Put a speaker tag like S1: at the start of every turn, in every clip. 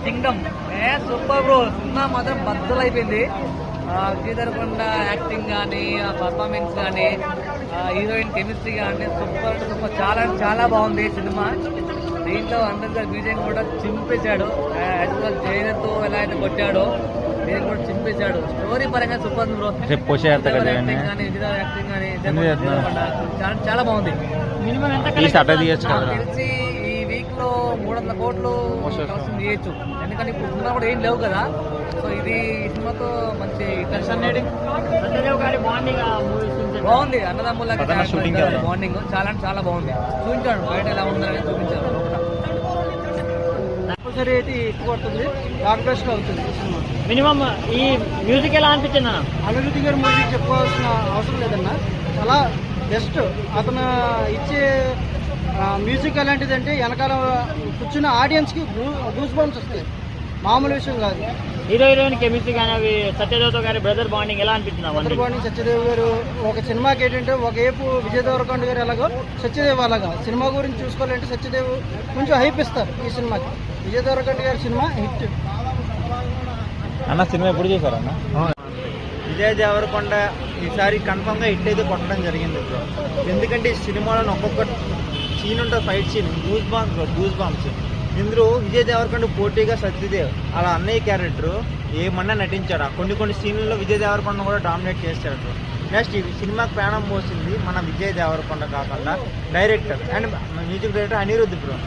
S1: Kingdom super bro. Cinema మాత్రం బద్దలైపోయింది. శ్రీధరకొండ acting కానీ, performance కానీ, హీరోయిన్ కెమిస్ట్రీ కానీ సూపర్ సూపర్, చాలా చాలా బాగుంది సినిమా. దీంట్లో అందరికీ విజయ్ కూడా చింపేశాడు. జైనతో ఎలా అయితే కొట్టాడో నేను కూడా చింపేశాడు. స్టోరీ పరంగా సూపర్ బ్రో. యాక్టింగ్ కానీ, యాక్టింగ్ కానీ చాలా బాగుంది. తెలిసి ఈ వీక్ లో 300 కోట్లు చేయొచ్చు. ఎందుకంటే ఇప్పుడు సినిమా కూడా ఏం లేవు కదా. సో ఇది ఈ సినిమాతో మంచి బాగుంది. అన్నదమ్ముల బాండింగ్ చాలా చాలా బాగుంది. చూపించాడు బయట ఎలా ఉందని చూపించాడు. సరే అయితే ఎక్కువ పడుతుంది, బ్లాక్ బస్టర్ అవుతుంది సినిమా.
S2: మినిమం ఈ మ్యూజిక్ ఎలా అనిపించింది అన్న?
S1: అనిరుద్ధి గారి మ్యూజిక్ చెప్పుకోవాల్సిన అవసరం లేదన్న, చాలా బెస్ట్. అతను ఇచ్చే మ్యూజిక్ ఎలాంటిదంటే వెనకాల కూర్చున్న ఆడియన్స్కి గూస్ బంప్స్ వస్తాయి. మామూలు విషయం కాదు.
S2: హీరో హీరోయిన్ కెమిస్ట్రీ కానీ, అవి సత్యదేవ్తో కానీ బ్రదర్ బాండింగ్ ఎలా అనిపించింది?
S1: బ్రదర్ బాండింగ్ సత్యదేవ్ గారు ఒక సినిమాకి ఏంటంటే ఒకవైపు విజయ్ దేవరకొండ గారు ఎలాగో సత్యదేవ్ అలాగా. సినిమా గురించి చూసుకోవాలంటే సత్యదేవ్ కొంచెం హైప్ ఇస్తారు ఈ సినిమాకి. విజయ్ దేవరకొండ గారి సినిమా హిట్
S3: అన్న. సినిమా ఎప్పుడు చూసారన్న?
S4: విజయ్ దేవరకొండ ఈసారి కన్ఫామ్గా హిట్ అయితే కొట్టడం జరిగింది బ్రో. ఎందుకంటే ఈ సినిమాలో ఒక్కొక్క సీన్ ఉంటుంది, ఫైట్ సీన్ గూస్ బాంబ్స్. ఇందులో విజయ్ దేవరకొండ పోటీగా సత్యదేవ్ అలా అన్నయ్య క్యారెక్టర్ ఏమన్నా నటించాడు. కొన్ని సీన్లలో విజయ్ దేవరకొండ కూడా డామినేట్ చేశాడు. నెక్స్ట్ ఈ సినిమాకి ప్రాణం పోసింది మన విజయ్ దేవరకొండ కాకుండా director and music director Anirudh bro.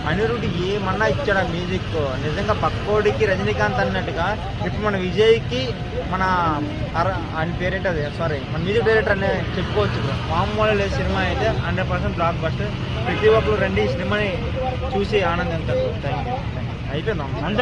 S4: Anirudh ఏమన్నా ఇచ్చాడు ఆ మ్యూజిక్. నిజంగా పక్కోడికి రజనీకాంత్ అన్నట్టుగా ఇప్పుడు మన విజయ్కి మన ఆయన పేరేంటది మన మ్యూజిక్ డైరెక్టర్ అనే చెప్పుకోవచ్చు బ్రో. మామూలు లేదు సినిమా అయితే 100% బ్లాక్ బస్టర్. ప్రతి ఒక్కరు రండి ఈ సినిమాని చూసి ఆనందించారు. Thank you. అయిపోయిందా?